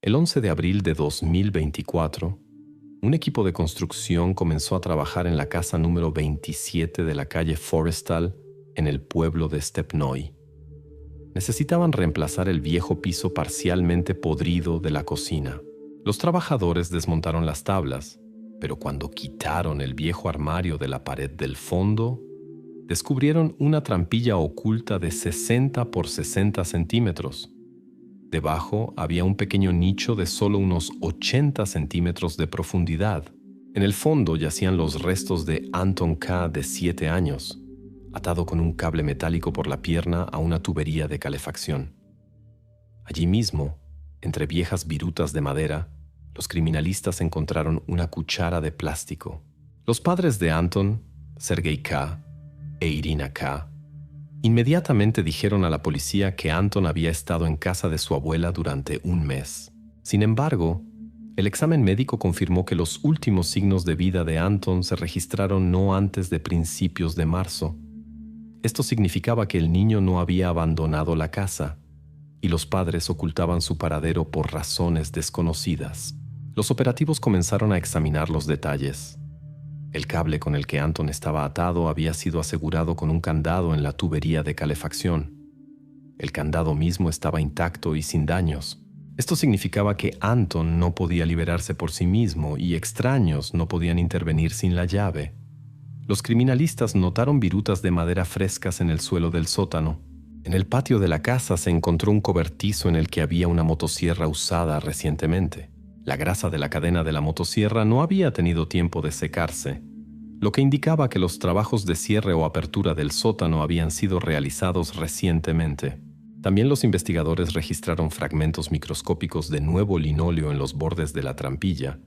El 11 de abril de 2024, un equipo de construcción comenzó a trabajar en la casa número 27 de la calle Forestal en el pueblo de Stepnoy. Necesitaban reemplazar el viejo piso parcialmente podrido de la cocina. Los trabajadores desmontaron las tablas, pero cuando quitaron el viejo armario de la pared del fondo, descubrieron una trampilla oculta de 60 por 60 centímetros. Debajo había un pequeño nicho de solo unos 80 centímetros de profundidad. En el fondo yacían los restos de Anton K. de 7 años, atado con un cable metálico por la pierna a una tubería de calefacción. Allí mismo, entre viejas virutas de madera, los criminalistas encontraron una cuchara de plástico. Los padres de Anton, Sergei K. e Irina K., inmediatamente dijeron a la policía que Anton había estado en casa de su abuela durante un mes. Sin embargo, el examen médico confirmó que los últimos signos de vida de Anton se registraron no antes de principios de marzo. Esto significaba que el niño no había abandonado la casa y los padres ocultaban su paradero por razones desconocidas. Los operativos comenzaron a examinar los detalles. El cable con el que Anton estaba atado había sido asegurado con un candado en la tubería de calefacción. El candado mismo estaba intacto y sin daños. Esto significaba que Anton no podía liberarse por sí mismo y extraños no podían intervenir sin la llave. Los criminalistas notaron virutas de madera frescas en el suelo del sótano. En el patio de la casa se encontró un cobertizo en el que había una motosierra usada recientemente. La grasa de la cadena de la motosierra no había tenido tiempo de secarse, lo que indicaba que los trabajos de cierre o apertura del sótano habían sido realizados recientemente. También los investigadores registraron fragmentos microscópicos de nuevo linóleo en los bordes de la trampilla,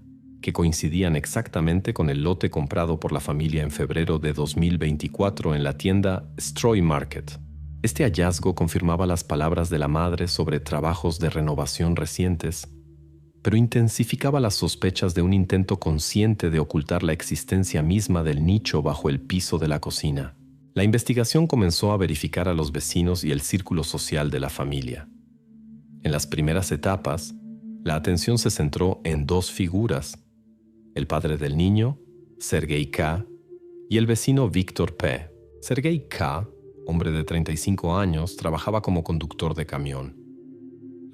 que coincidían exactamente con el lote comprado por la familia en febrero de 2024 en la tienda Stroy Market. Este hallazgo confirmaba las palabras de la madre sobre trabajos de renovación recientes, pero intensificaba las sospechas de un intento consciente de ocultar la existencia misma del nicho bajo el piso de la cocina. La investigación comenzó a verificar a los vecinos y el círculo social de la familia. En las primeras etapas, la atención se centró en dos figuras: el padre del niño, Sergei K., y el vecino Víctor P. Sergei K., hombre de 35 años, trabajaba como conductor de camión.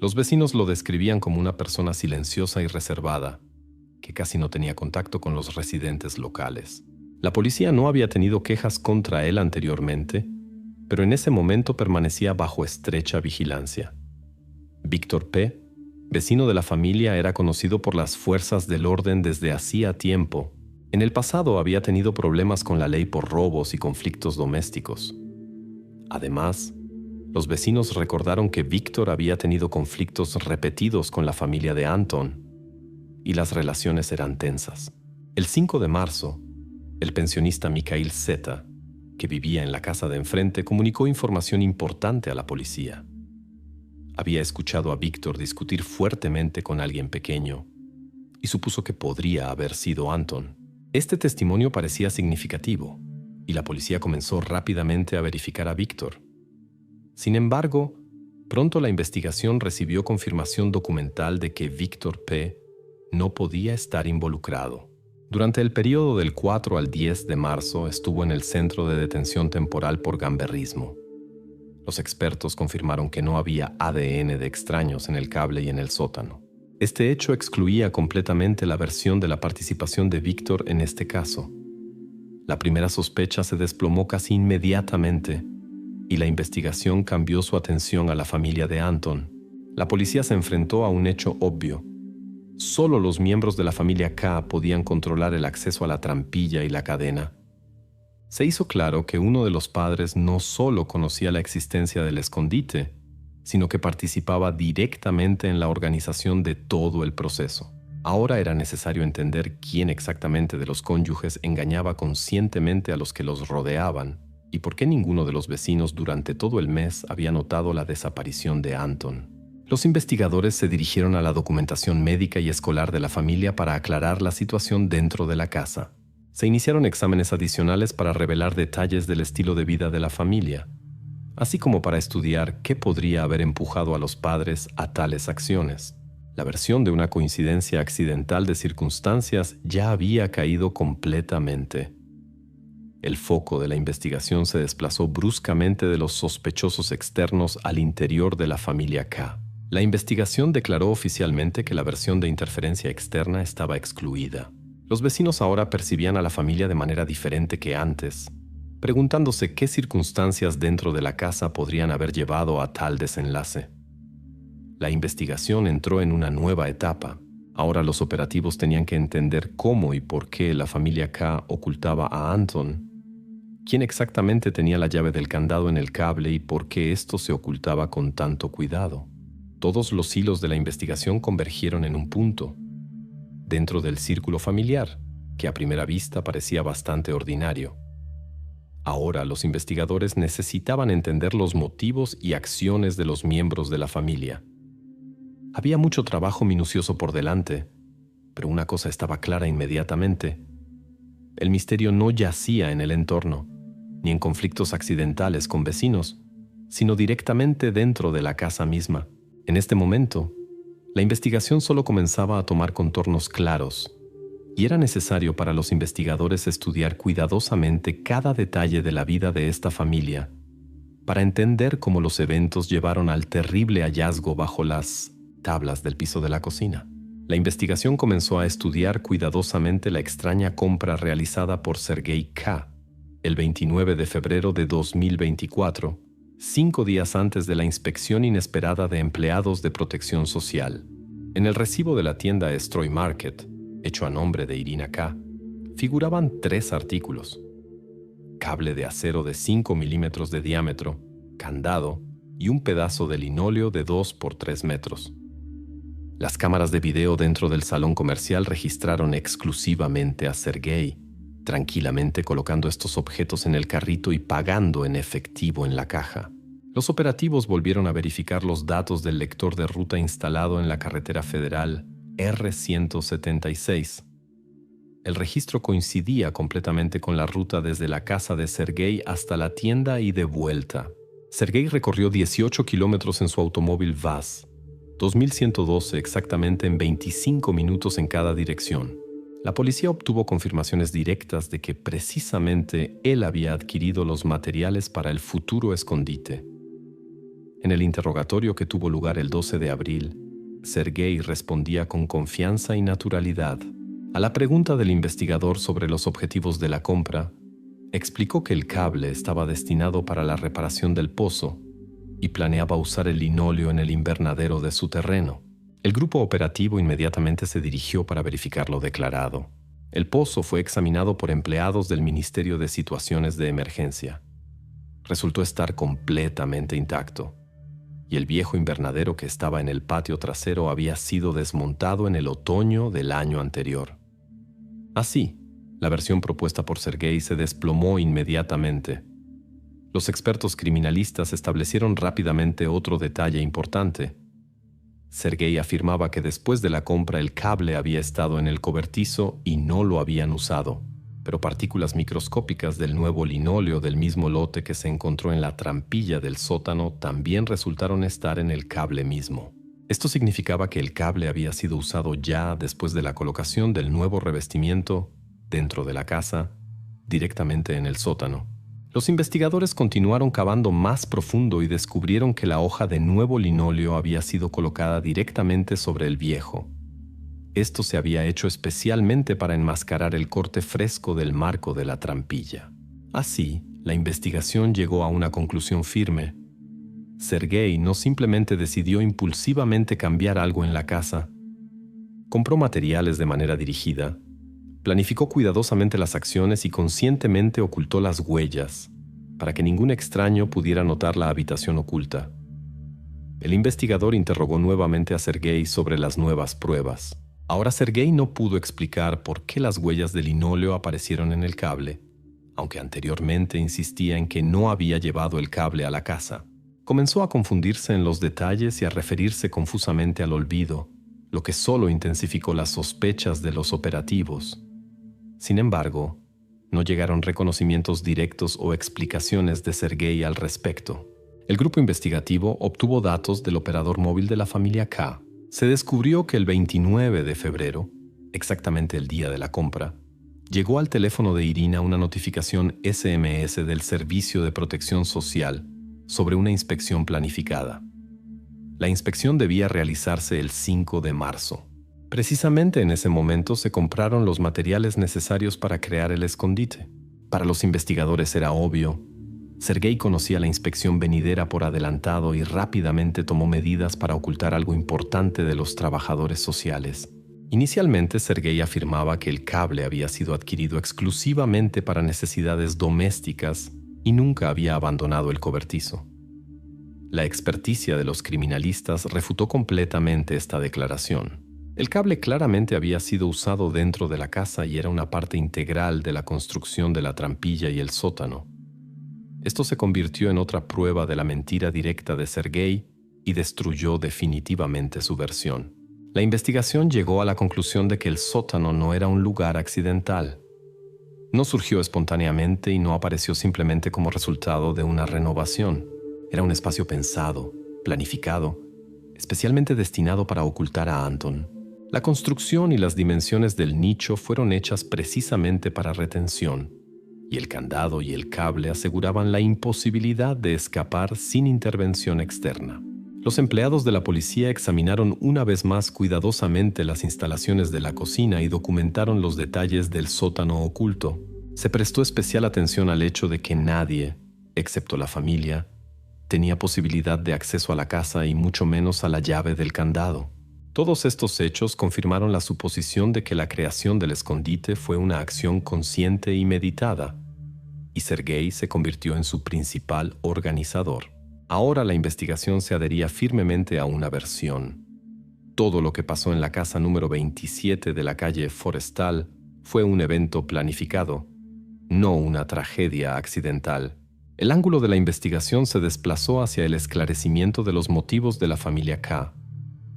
Los vecinos lo describían como una persona silenciosa y reservada, que casi no tenía contacto con los residentes locales. La policía no había tenido quejas contra él anteriormente, pero en ese momento permanecía bajo estrecha vigilancia. Víctor P., vecino de la familia, era conocido por las fuerzas del orden desde hacía tiempo. En el pasado había tenido problemas con la ley por robos y conflictos domésticos. Además, los vecinos recordaron que Víctor había tenido conflictos repetidos con la familia de Anton y las relaciones eran tensas. El 5 de marzo, el pensionista Mikhail Z., que vivía en la casa de enfrente, comunicó información importante a la policía. Había escuchado a Víctor discutir fuertemente con alguien pequeño y supuso que podría haber sido Anton. Este testimonio parecía significativo y la policía comenzó rápidamente a verificar a Víctor. Sin embargo, pronto la investigación recibió confirmación documental de que Víctor P. no podía estar involucrado. Durante el periodo del 4 al 10 de marzo estuvo en el centro de detención temporal por gamberrismo. Los expertos confirmaron que no había ADN de extraños en el cable y en el sótano. Este hecho excluía completamente la versión de la participación de Víctor en este caso. La primera sospecha se desplomó casi inmediatamente y la investigación cambió su atención a la familia de Anton. La policía se enfrentó a un hecho obvio. Solo los miembros de la familia K podían controlar el acceso a la trampilla y la cadena. Se hizo claro que uno de los padres no solo conocía la existencia del escondite, sino que participaba directamente en la organización de todo el proceso. Ahora era necesario entender quién exactamente de los cónyuges engañaba conscientemente a los que los rodeaban y por qué ninguno de los vecinos durante todo el mes había notado la desaparición de Anton. Los investigadores se dirigieron a la documentación médica y escolar de la familia para aclarar la situación dentro de la casa. Se iniciaron exámenes adicionales para revelar detalles del estilo de vida de la familia, así como para estudiar qué podría haber empujado a los padres a tales acciones. La versión de una coincidencia accidental de circunstancias ya había caído completamente. El foco de la investigación se desplazó bruscamente de los sospechosos externos al interior de la familia K. La investigación declaró oficialmente que la versión de interferencia externa estaba excluida. Los vecinos ahora percibían a la familia de manera diferente que antes, preguntándose qué circunstancias dentro de la casa podrían haber llevado a tal desenlace. La investigación entró en una nueva etapa. Ahora los operativos tenían que entender cómo y por qué la familia K ocultaba a Anton, quién exactamente tenía la llave del candado en el cable y por qué esto se ocultaba con tanto cuidado. Todos los hilos de la investigación convergieron en un punto, dentro del círculo familiar, que a primera vista parecía bastante ordinario. Ahora los investigadores necesitaban entender los motivos y acciones de los miembros de la familia. Había mucho trabajo minucioso por delante, pero una cosa estaba clara inmediatamente. El misterio no yacía en el entorno, ni en conflictos accidentales con vecinos, sino directamente dentro de la casa misma. En este momento, la investigación solo comenzaba a tomar contornos claros, y era necesario para los investigadores estudiar cuidadosamente cada detalle de la vida de esta familia, para entender cómo los eventos llevaron al terrible hallazgo bajo las tablas del piso de la cocina. La investigación comenzó a estudiar cuidadosamente la extraña compra realizada por Sergei K. el 29 de febrero de 2024, 5 días antes de la inspección inesperada de empleados de protección social. En el recibo de la tienda Stroy Market, hecho a nombre de Irina K., figuraban 3 artículos: cable de acero de 5 milímetros de diámetro, candado y un pedazo de linóleo de 2 por 3 metros. Las cámaras de video dentro del salón comercial registraron exclusivamente a Sergei, tranquilamente colocando estos objetos en el carrito y pagando en efectivo en la caja. Los operativos volvieron a verificar los datos del lector de ruta instalado en la carretera federal R-176. El registro coincidía completamente con la ruta desde la casa de Sergei hasta la tienda y de vuelta. Sergei recorrió 18 kilómetros en su automóvil VAZ, 2112 exactamente en 25 minutos en cada dirección. La policía obtuvo confirmaciones directas de que precisamente él había adquirido los materiales para el futuro escondite. En el interrogatorio que tuvo lugar el 12 de abril, Sergei respondía con confianza y naturalidad. A la pregunta del investigador sobre los objetivos de la compra, explicó que el cable estaba destinado para la reparación del pozo y planeaba usar el linóleo en el invernadero de su terreno. El grupo operativo inmediatamente se dirigió para verificar lo declarado. El pozo fue examinado por empleados del Ministerio de Situaciones de Emergencia. Resultó estar completamente intacto, y el viejo invernadero que estaba en el patio trasero había sido desmontado en el otoño del año anterior. Así, la versión propuesta por Sergei se desplomó inmediatamente. Los expertos criminalistas establecieron rápidamente otro detalle importante. Sergei afirmaba que después de la compra el cable había estado en el cobertizo y no lo habían usado, pero partículas microscópicas del nuevo linóleo del mismo lote que se encontró en la trampilla del sótano también resultaron estar en el cable mismo. Esto significaba que el cable había sido usado ya después de la colocación del nuevo revestimiento dentro de la casa, directamente en el sótano. Los investigadores continuaron cavando más profundo y descubrieron que la hoja de nuevo linóleo había sido colocada directamente sobre el viejo. Esto se había hecho especialmente para enmascarar el corte fresco del marco de la trampilla. Así, la investigación llegó a una conclusión firme. Sergei no simplemente decidió impulsivamente cambiar algo en la casa. Compró materiales de manera dirigida, planificó cuidadosamente las acciones y conscientemente ocultó las huellas, para que ningún extraño pudiera notar la habitación oculta. El investigador interrogó nuevamente a Sergei sobre las nuevas pruebas. Ahora Sergei no pudo explicar por qué las huellas de linóleo aparecieron en el cable, aunque anteriormente insistía en que no había llevado el cable a la casa. Comenzó a confundirse en los detalles y a referirse confusamente al olvido, lo que solo intensificó las sospechas de los operativos. Sin embargo, no llegaron reconocimientos directos o explicaciones de Sergei al respecto. El grupo investigativo obtuvo datos del operador móvil de la familia K, Se descubrió que el 29 de febrero, exactamente el día de la compra, llegó al teléfono de Irina una notificación SMS del Servicio de Protección Social sobre una inspección planificada. La inspección debía realizarse el 5 de marzo. Precisamente en ese momento se compraron los materiales necesarios para crear el escondite. Para los investigadores era obvio. Sergei conocía la inspección venidera por adelantado y rápidamente tomó medidas para ocultar algo importante de los trabajadores sociales. Inicialmente, Sergei afirmaba que el cable había sido adquirido exclusivamente para necesidades domésticas y nunca había abandonado el cobertizo. La experticia de los criminalistas refutó completamente esta declaración. El cable claramente había sido usado dentro de la casa y era una parte integral de la construcción de la trampilla y el sótano. Esto se convirtió en otra prueba de la mentira directa de Sergei y destruyó definitivamente su versión. La investigación llegó a la conclusión de que el sótano no era un lugar accidental. No surgió espontáneamente y no apareció simplemente como resultado de una renovación. Era un espacio pensado, planificado, especialmente destinado para ocultar a Anton. La construcción y las dimensiones del nicho fueron hechas precisamente para retención, y el candado y el cable aseguraban la imposibilidad de escapar sin intervención externa. Los empleados de la policía examinaron una vez más cuidadosamente las instalaciones de la cocina y documentaron los detalles del sótano oculto. Se prestó especial atención al hecho de que nadie, excepto la familia, tenía posibilidad de acceso a la casa y mucho menos a la llave del candado. Todos estos hechos confirmaron la suposición de que la creación del escondite fue una acción consciente y meditada, y Sergei se convirtió en su principal organizador. Ahora la investigación se adhería firmemente a una versión. Todo lo que pasó en la casa número 27 de la calle Forestal fue un evento planificado, no una tragedia accidental. El ángulo de la investigación se desplazó hacia el esclarecimiento de los motivos de la familia K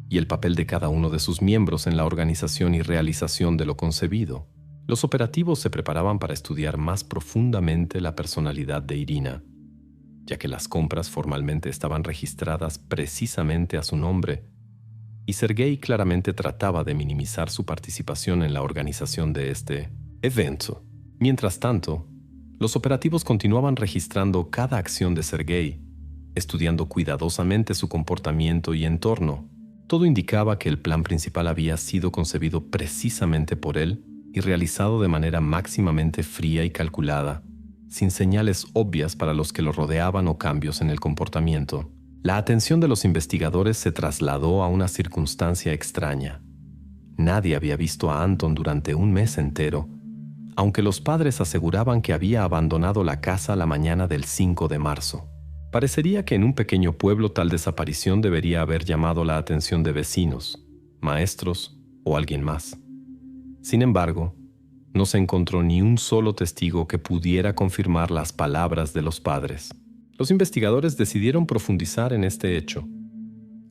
y el papel de cada uno de sus miembros en la organización y realización de lo concebido. Los operativos se preparaban para estudiar más profundamente la personalidad de Irina, ya que las compras formalmente estaban registradas precisamente a su nombre, y Sergei claramente trataba de minimizar su participación en la organización de este evento. Mientras tanto, los operativos continuaban registrando cada acción de Sergei, estudiando cuidadosamente su comportamiento y entorno. Todo indicaba que el plan principal había sido concebido precisamente por él y realizado de manera máximamente fría y calculada, sin señales obvias para los que lo rodeaban o cambios en el comportamiento. La atención de los investigadores se trasladó a una circunstancia extraña. Nadie había visto a Anton durante un mes entero, aunque los padres aseguraban que había abandonado la casa la mañana del 5 de marzo. Parecería que en un pequeño pueblo tal desaparición debería haber llamado la atención de vecinos, maestros o alguien más. Sin embargo, no se encontró ni un solo testigo que pudiera confirmar las palabras de los padres. Los investigadores decidieron profundizar en este hecho.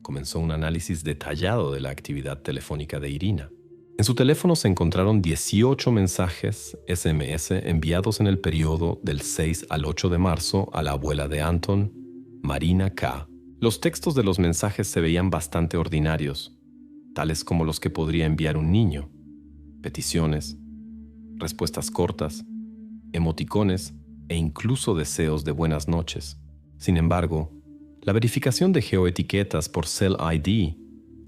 Comenzó un análisis detallado de la actividad telefónica de Irina. En su teléfono se encontraron 18 mensajes SMS enviados en el periodo del 6 al 8 de marzo a la abuela de Anton, Marina K. Los textos de los mensajes se veían bastante ordinarios, tales como los que podría enviar un niño: peticiones, respuestas cortas, emoticones e incluso deseos de buenas noches. Sin embargo, la verificación de geoetiquetas por Cell ID,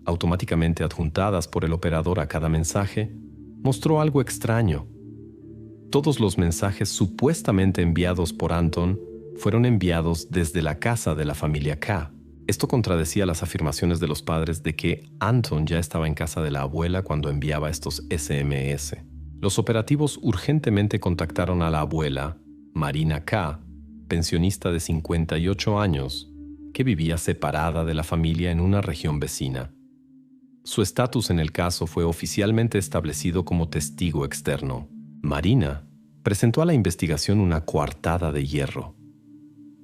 automáticamente adjuntadas por el operador a cada mensaje, mostró algo extraño. Todos los mensajes supuestamente enviados por Anton fueron enviados desde la casa de la familia K. Esto contradecía las afirmaciones de los padres de que Anton ya estaba en casa de la abuela cuando enviaba estos SMS. Los operativos urgentemente contactaron a la abuela, Marina K., pensionista de 58 años, que vivía separada de la familia en una región vecina. Su estatus en el caso fue oficialmente establecido como testigo externo. Marina presentó a la investigación una coartada de hierro.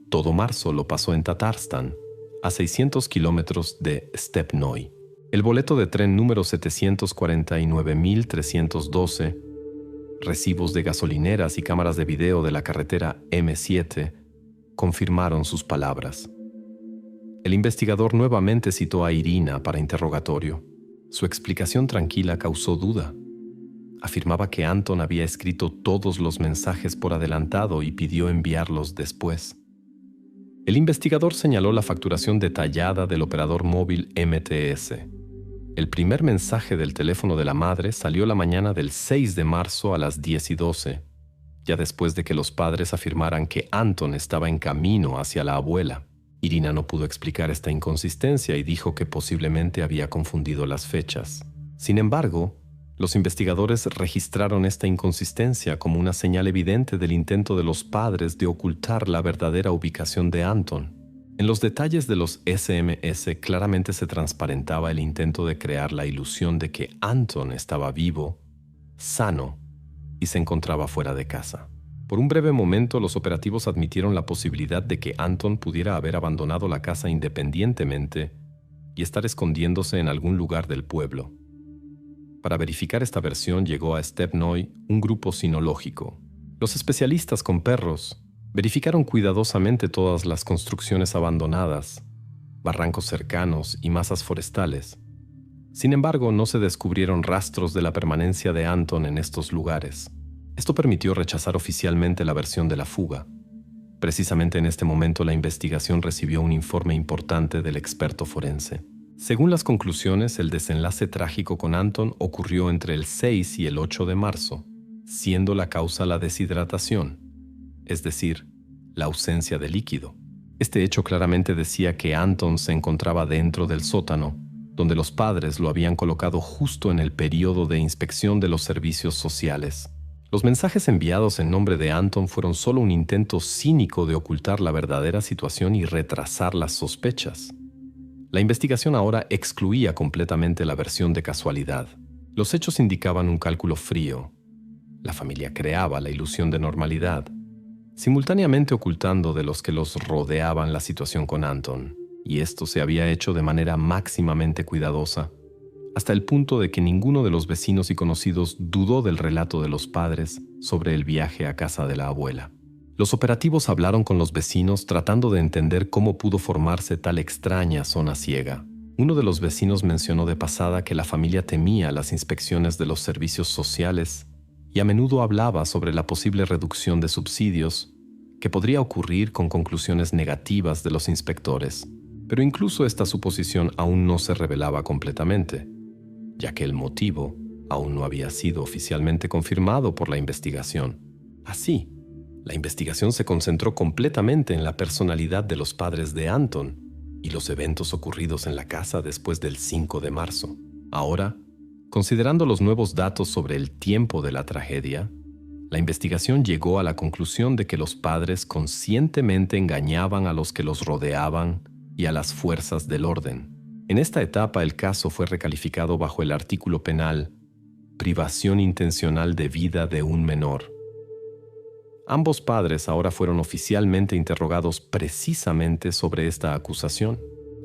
Todo marzo lo pasó en Tatarstan, a 600 kilómetros de Stepnoy. El boleto de tren número 749.312, recibos de gasolineras y cámaras de video de la carretera M7 confirmaron sus palabras. El investigador nuevamente citó a Irina para interrogatorio. Su explicación tranquila causó duda. Afirmaba que Anton había escrito todos los mensajes por adelantado y pidió enviarlos después. El investigador señaló la facturación detallada del operador móvil MTS. El primer mensaje del teléfono de la madre salió la mañana del 6 de marzo a las 10:12, ya después de que los padres afirmaran que Anton estaba en camino hacia la abuela. Irina no pudo explicar esta inconsistencia y dijo que posiblemente había confundido las fechas. Sin embargo, los investigadores registraron esta inconsistencia como una señal evidente del intento de los padres de ocultar la verdadera ubicación de Anton. En los detalles de los SMS claramente se transparentaba el intento de crear la ilusión de que Anton estaba vivo, sano y se encontraba fuera de casa. Por un breve momento, los operativos admitieron la posibilidad de que Anton pudiera haber abandonado la casa independientemente y estar escondiéndose en algún lugar del pueblo. Para verificar esta versión llegó a Stepnoy un grupo sinológico. Los especialistas con perros verificaron cuidadosamente todas las construcciones abandonadas, barrancos cercanos y masas forestales. Sin embargo, no se descubrieron rastros de la permanencia de Anton en estos lugares. Esto permitió rechazar oficialmente la versión de la fuga. Precisamente en este momento la investigación recibió un informe importante del experto forense. Según las conclusiones, el desenlace trágico con Anton ocurrió entre el 6 y el 8 de marzo, siendo la causa la deshidratación, es decir, la ausencia de líquido. Este hecho claramente decía que Anton se encontraba dentro del sótano, donde los padres lo habían colocado justo en el periodo de inspección de los servicios sociales. Los mensajes enviados en nombre de Anton fueron solo un intento cínico de ocultar la verdadera situación y retrasar las sospechas. La investigación ahora excluía completamente la versión de casualidad. Los hechos indicaban un cálculo frío. La familia creaba la ilusión de normalidad, simultáneamente ocultando de los que los rodeaban la situación con Anton, y esto se había hecho de manera máximamente cuidadosa, hasta el punto de que ninguno de los vecinos y conocidos dudó del relato de los padres sobre el viaje a casa de la abuela. Los operativos hablaron con los vecinos tratando de entender cómo pudo formarse tal extraña zona ciega. Uno de los vecinos mencionó de pasada que la familia temía las inspecciones de los servicios sociales y a menudo hablaba sobre la posible reducción de subsidios que podría ocurrir con conclusiones negativas de los inspectores. Pero incluso esta suposición aún no se revelaba completamente, ya que el motivo aún no había sido oficialmente confirmado por la investigación. Así, la investigación se concentró completamente en la personalidad de los padres de Anton y los eventos ocurridos en la casa después del 5 de marzo. Ahora, considerando los nuevos datos sobre el tiempo de la tragedia, la investigación llegó a la conclusión de que los padres conscientemente engañaban a los que los rodeaban y a las fuerzas del orden. En esta etapa, el caso fue recalificado bajo el artículo penal privación intencional de vida de un menor. Ambos padres ahora fueron oficialmente interrogados precisamente sobre esta acusación.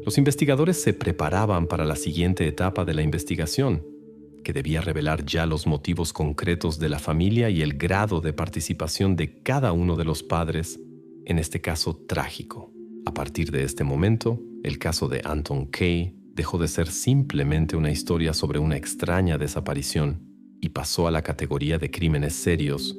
Los investigadores se preparaban para la siguiente etapa de la investigación, que debía revelar ya los motivos concretos de la familia y el grado de participación de cada uno de los padres en este caso trágico. A partir de este momento, el caso de Anton Kay dejó de ser simplemente una historia sobre una extraña desaparición y pasó a la categoría de crímenes serios,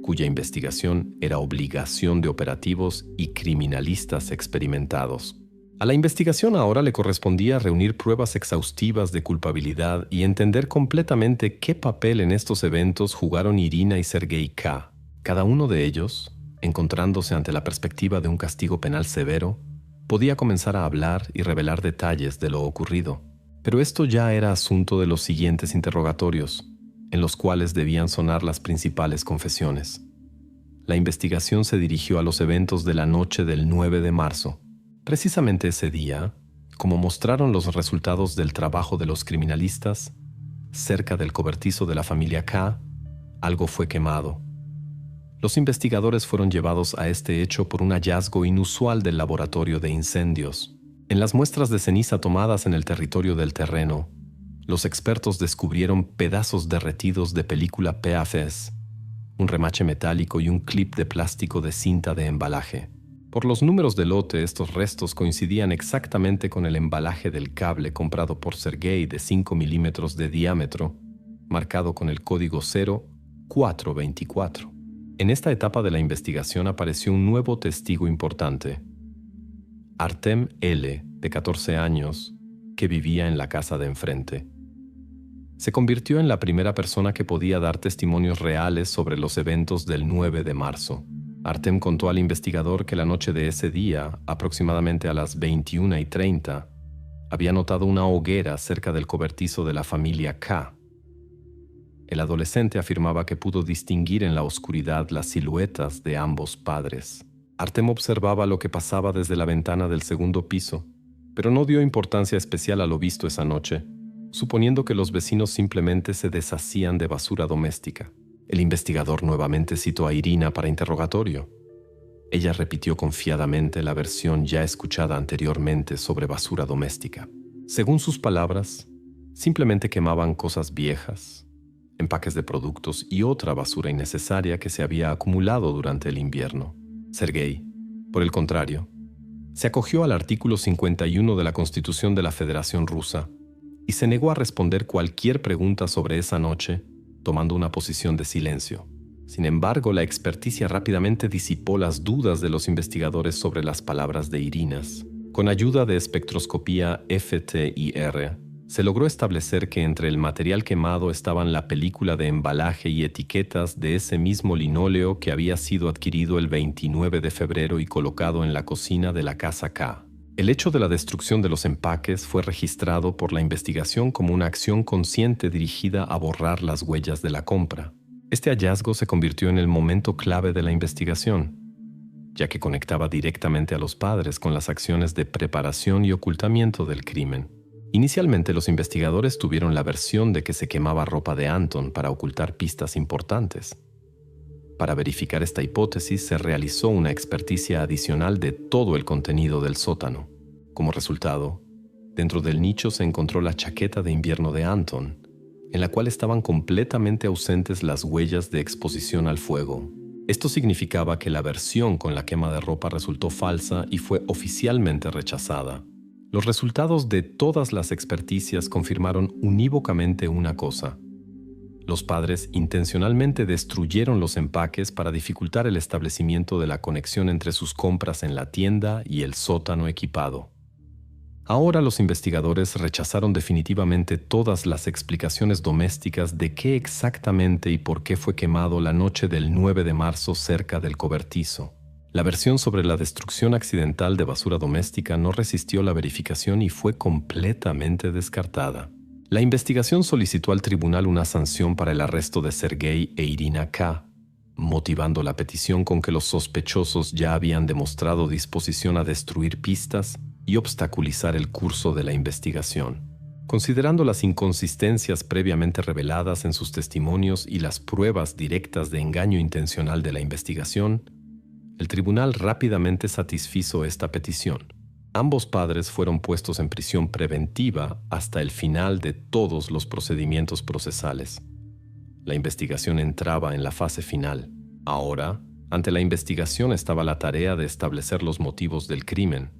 cuya investigación era obligación de operativos y criminalistas experimentados. A la investigación ahora le correspondía reunir pruebas exhaustivas de culpabilidad y entender completamente qué papel en estos eventos jugaron Irina y Sergei K. Cada uno de ellos, encontrándose ante la perspectiva de un castigo penal severo, podía comenzar a hablar y revelar detalles de lo ocurrido. Pero esto ya era asunto de los siguientes interrogatorios, en los cuales debían sonar las principales confesiones. La investigación se dirigió a los eventos de la noche del 9 de marzo. Precisamente ese día, como mostraron los resultados del trabajo de los criminalistas, cerca del cobertizo de la familia K, algo fue quemado. Los investigadores fueron llevados a este hecho por un hallazgo inusual del laboratorio de incendios. En las muestras de ceniza tomadas en el territorio del terreno, los expertos descubrieron pedazos derretidos de película PFS, un remache metálico y un clip de plástico de cinta de embalaje. Por los números de lote, estos restos coincidían exactamente con el embalaje del cable comprado por Sergei de 5 milímetros de diámetro, marcado con el código 0424. En esta etapa de la investigación apareció un nuevo testigo importante, Artem L., de 14 años, que vivía en la casa de enfrente. Se convirtió en la primera persona que podía dar testimonios reales sobre los eventos del 9 de marzo. Artem contó al investigador que la noche de ese día, aproximadamente a las 21:30, había notado una hoguera cerca del cobertizo de la familia K. El adolescente afirmaba que pudo distinguir en la oscuridad las siluetas de ambos padres. Artem observaba lo que pasaba desde la ventana del segundo piso, pero no dio importancia especial a lo visto esa noche, suponiendo que los vecinos simplemente se deshacían de basura doméstica. El investigador nuevamente citó a Irina para interrogatorio. Ella repitió confiadamente la versión ya escuchada anteriormente sobre basura doméstica. Según sus palabras, simplemente quemaban cosas viejas, empaques de productos y otra basura innecesaria que se había acumulado durante el invierno. Sergei, por el contrario, se acogió al artículo 51 de la Constitución de la Federación Rusa y se negó a responder cualquier pregunta sobre esa noche, tomando una posición de silencio. Sin embargo, la experticia rápidamente disipó las dudas de los investigadores sobre las palabras de Irina. Con ayuda de espectroscopía FTIR, se logró establecer que entre el material quemado estaban la película de embalaje y etiquetas de ese mismo linóleo que había sido adquirido el 29 de febrero y colocado en la cocina de la casa K. El hecho de la destrucción de los empaques fue registrado por la investigación como una acción consciente dirigida a borrar las huellas de la compra. Este hallazgo se convirtió en el momento clave de la investigación, ya que conectaba directamente a los padres con las acciones de preparación y ocultamiento del crimen. Inicialmente, los investigadores tuvieron la versión de que se quemaba ropa de Anton para ocultar pistas importantes. Para verificar esta hipótesis, se realizó una experticia adicional de todo el contenido del sótano. Como resultado, dentro del nicho se encontró la chaqueta de invierno de Anton, en la cual estaban completamente ausentes las huellas de exposición al fuego. Esto significaba que la versión con la quema de ropa resultó falsa y fue oficialmente rechazada. Los resultados de todas las experticias confirmaron unívocamente una cosa: los padres intencionalmente destruyeron los empaques para dificultar el establecimiento de la conexión entre sus compras en la tienda y el sótano equipado. Ahora los investigadores rechazaron definitivamente todas las explicaciones domésticas de qué exactamente y por qué fue quemado la noche del 9 de marzo cerca del cobertizo. La versión sobre la destrucción accidental de basura doméstica no resistió la verificación y fue completamente descartada. La investigación solicitó al tribunal una sanción para el arresto de Sergei e Irina K., motivando la petición con que los sospechosos ya habían demostrado disposición a destruir pistas y obstaculizar el curso de la investigación. Considerando las inconsistencias previamente reveladas en sus testimonios y las pruebas directas de engaño intencional de la investigación, el tribunal rápidamente satisfizo esta petición. Ambos padres fueron puestos en prisión preventiva hasta el final de todos los procedimientos procesales. La investigación entraba en la fase final. Ahora, ante la investigación estaba la tarea de establecer los motivos del crimen,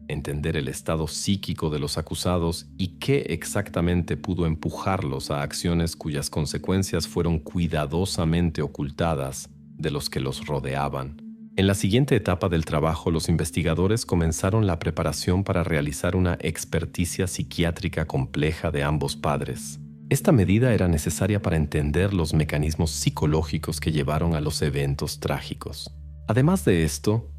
entender el estado psíquico de los acusados y qué exactamente pudo empujarlos a acciones cuyas consecuencias fueron cuidadosamente ocultadas de los que los rodeaban. En la siguiente etapa del trabajo, los investigadores comenzaron la preparación para realizar una experticia psiquiátrica compleja de ambos padres. Esta medida era necesaria para entender los mecanismos psicológicos que llevaron a los eventos trágicos. Además de esto,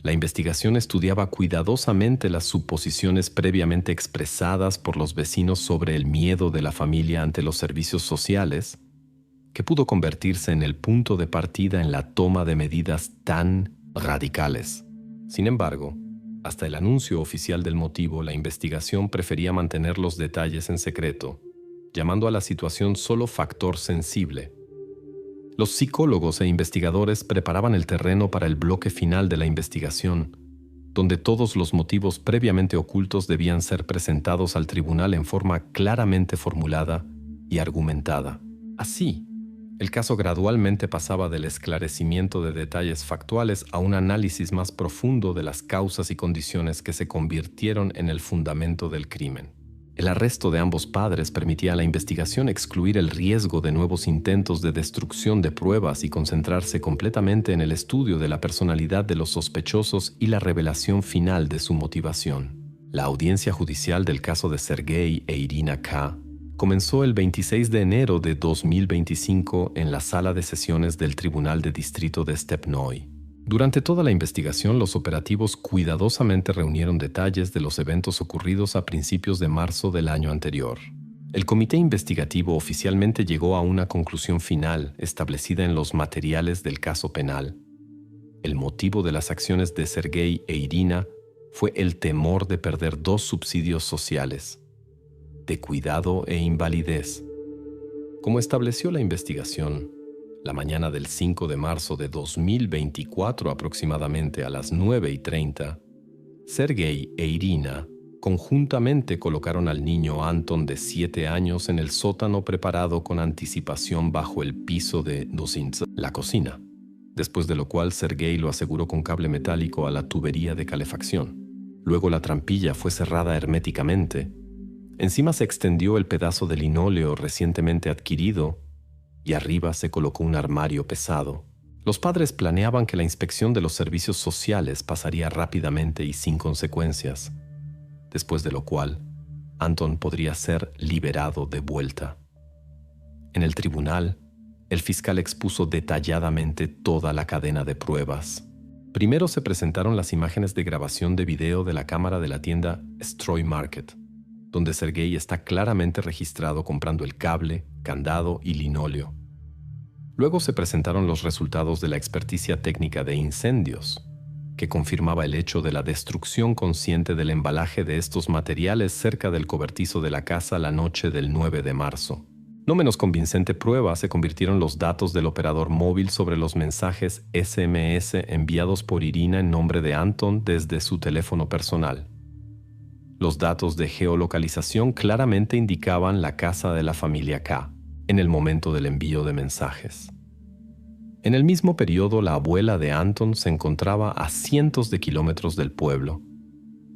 la investigación estudiaba cuidadosamente las suposiciones previamente expresadas por los vecinos sobre el miedo de la familia ante los servicios sociales, que pudo convertirse en el punto de partida en la toma de medidas tan radicales. Sin embargo, hasta el anuncio oficial del motivo, la investigación prefería mantener los detalles en secreto, llamando a la situación solo factor sensible. Los psicólogos e investigadores preparaban el terreno para el bloque final de la investigación, donde todos los motivos previamente ocultos debían ser presentados al tribunal en forma claramente formulada y argumentada. Así, El caso gradualmente pasaba del esclarecimiento de detalles factuales a un análisis más profundo de las causas y condiciones que se convirtieron en el fundamento del crimen. El arresto de ambos padres permitía a la investigación excluir el riesgo de nuevos intentos de destrucción de pruebas y concentrarse completamente en el estudio de la personalidad de los sospechosos y la revelación final de su motivación. La audiencia judicial del caso de Sergei e Irina K. comenzó el 26 de enero de 2025 en la sala de sesiones del Tribunal de Distrito de Stepnoy. Durante toda la investigación, los operativos cuidadosamente reunieron detalles de los eventos ocurridos a principios de marzo del año anterior. El comité investigativo oficialmente llegó a una conclusión final establecida en los materiales del caso penal. El motivo de las acciones de Sergei e Irina fue el temor de perder 2 subsidios sociales, de cuidado e invalidez. Como estableció la investigación, la mañana del 5 de marzo de 2024, aproximadamente a las 9:30, Sergei e Irina conjuntamente colocaron al niño Anton de 7 años en el sótano preparado con anticipación bajo el piso de la cocina, después de lo cual Sergei lo aseguró con cable metálico a la tubería de calefacción. Luego la trampilla fue cerrada herméticamente. Encima se extendió el pedazo de linóleo recientemente adquirido y arriba se colocó un armario pesado. Los padres planeaban que la inspección de los servicios sociales pasaría rápidamente y sin consecuencias, después de lo cual Anton podría ser liberado de vuelta. En el tribunal, el fiscal expuso detalladamente toda la cadena de pruebas. Primero se presentaron las imágenes de grabación de video de la cámara de la tienda Stroy Market, donde Sergei está claramente registrado comprando el cable, candado y linóleo. Luego se presentaron los resultados de la experticia técnica de incendios, que confirmaba el hecho de la destrucción consciente del embalaje de estos materiales cerca del cobertizo de la casa la noche del 9 de marzo. No menos convincente prueba se convirtieron los datos del operador móvil sobre los mensajes SMS enviados por Irina en nombre de Anton desde su teléfono personal. Los datos de geolocalización claramente indicaban la casa de la familia K en el momento del envío de mensajes. En el mismo periodo, la abuela de Anton se encontraba a cientos de kilómetros del pueblo,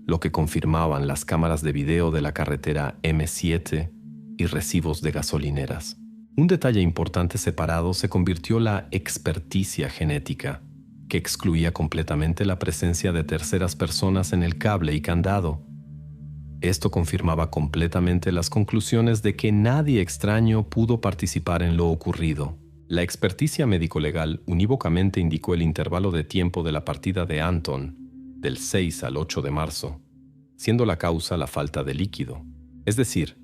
lo que confirmaban las cámaras de video de la carretera M7 y recibos de gasolineras. Un detalle importante separado se convirtió la experticia genética, que excluía completamente la presencia de terceras personas en el cable y candado. Esto confirmaba completamente las conclusiones de que nadie extraño pudo participar en lo ocurrido. La experticia médico-legal unívocamente indicó el intervalo de tiempo de la partida de Anton, del 6 al 8 de marzo, siendo la causa la falta de líquido. Es decir,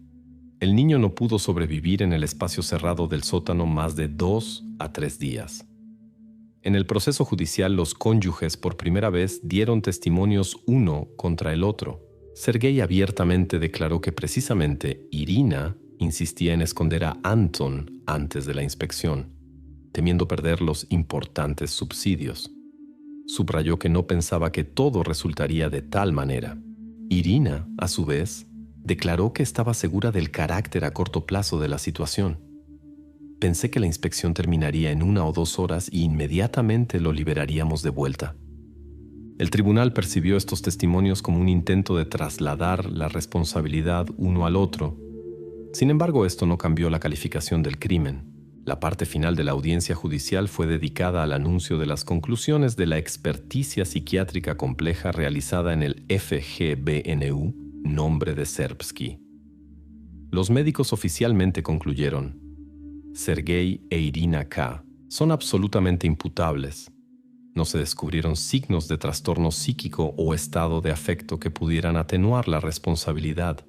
el niño no pudo sobrevivir en el espacio cerrado del sótano más de 2 a 3 días. En el proceso judicial, los cónyuges por primera vez dieron testimonios uno contra el otro. Sergei abiertamente declaró que precisamente Irina insistía en esconder a Anton antes de la inspección, temiendo perder los importantes subsidios. Subrayó que no pensaba que todo resultaría de tal manera. Irina, a su vez, declaró que estaba segura del carácter a corto plazo de la situación. Pensé que la inspección terminaría en 1 o 2 horas y inmediatamente lo liberaríamos de vuelta. El tribunal percibió estos testimonios como un intento de trasladar la responsabilidad uno al otro. Sin embargo, esto no cambió la calificación del crimen. La parte final de la audiencia judicial fue dedicada al anuncio de las conclusiones de la experticia psiquiátrica compleja realizada en el FGBNU, nombre de Serbsky. Los médicos oficialmente concluyeron: Sergei e Irina K. son absolutamente imputables. No se descubrieron signos de trastorno psíquico o estado de afecto que pudieran atenuar la responsabilidad.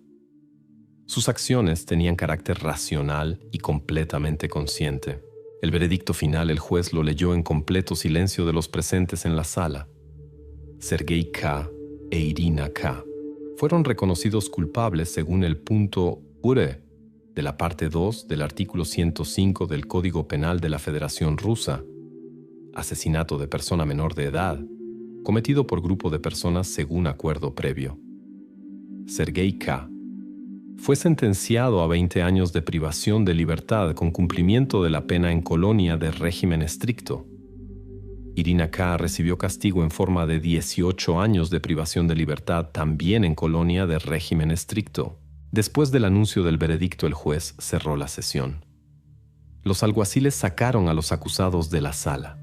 Sus acciones tenían carácter racional y completamente consciente. El veredicto final el juez lo leyó en completo silencio de los presentes en la sala. Sergei K. e Irina K. fueron reconocidos culpables según el punto URE de la parte 2 del artículo 105 del Código Penal de la Federación Rusa, asesinato de persona menor de edad, cometido por grupo de personas según acuerdo previo. Sergei K. Fue sentenciado a 20 años de privación de libertad con cumplimiento de la pena en colonia de régimen estricto. Irina K. recibió castigo en forma de 18 años de privación de libertad también en colonia de régimen estricto. Después del anuncio del veredicto, el juez cerró la sesión. Los alguaciles sacaron a los acusados de la sala.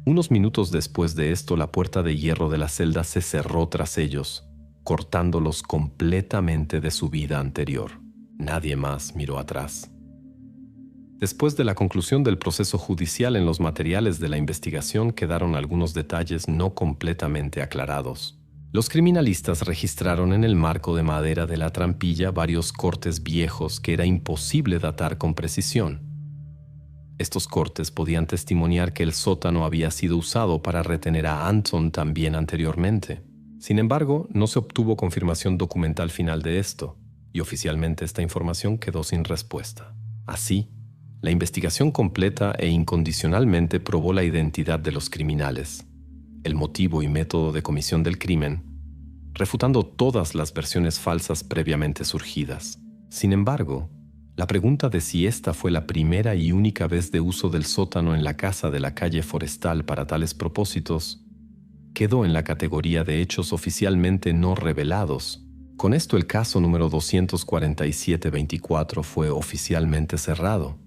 Unos minutos después de esto, la puerta de hierro de la celda se cerró tras ellos, cortándolos completamente de su vida anterior. Nadie más miró atrás. Después de la conclusión del proceso judicial, en los materiales de la investigación quedaron algunos detalles no completamente aclarados. Los criminalistas registraron en el marco de madera de la trampilla varios cortes viejos que era imposible datar con precisión. Estos cortes podían testimoniar que el sótano había sido usado para retener a Anton también anteriormente. Sin embargo, no se obtuvo confirmación documental final de esto, y oficialmente esta información quedó sin respuesta. Así, la investigación completa e incondicionalmente probó la identidad de los criminales, el motivo y método de comisión del crimen, refutando todas las versiones falsas previamente surgidas. Sin embargo, la pregunta de si esta fue la primera y única vez de uso del sótano en la casa de la calle Forestal para tales propósitos quedó en la categoría de hechos oficialmente no revelados. Con esto, el caso número 247-24 fue oficialmente cerrado.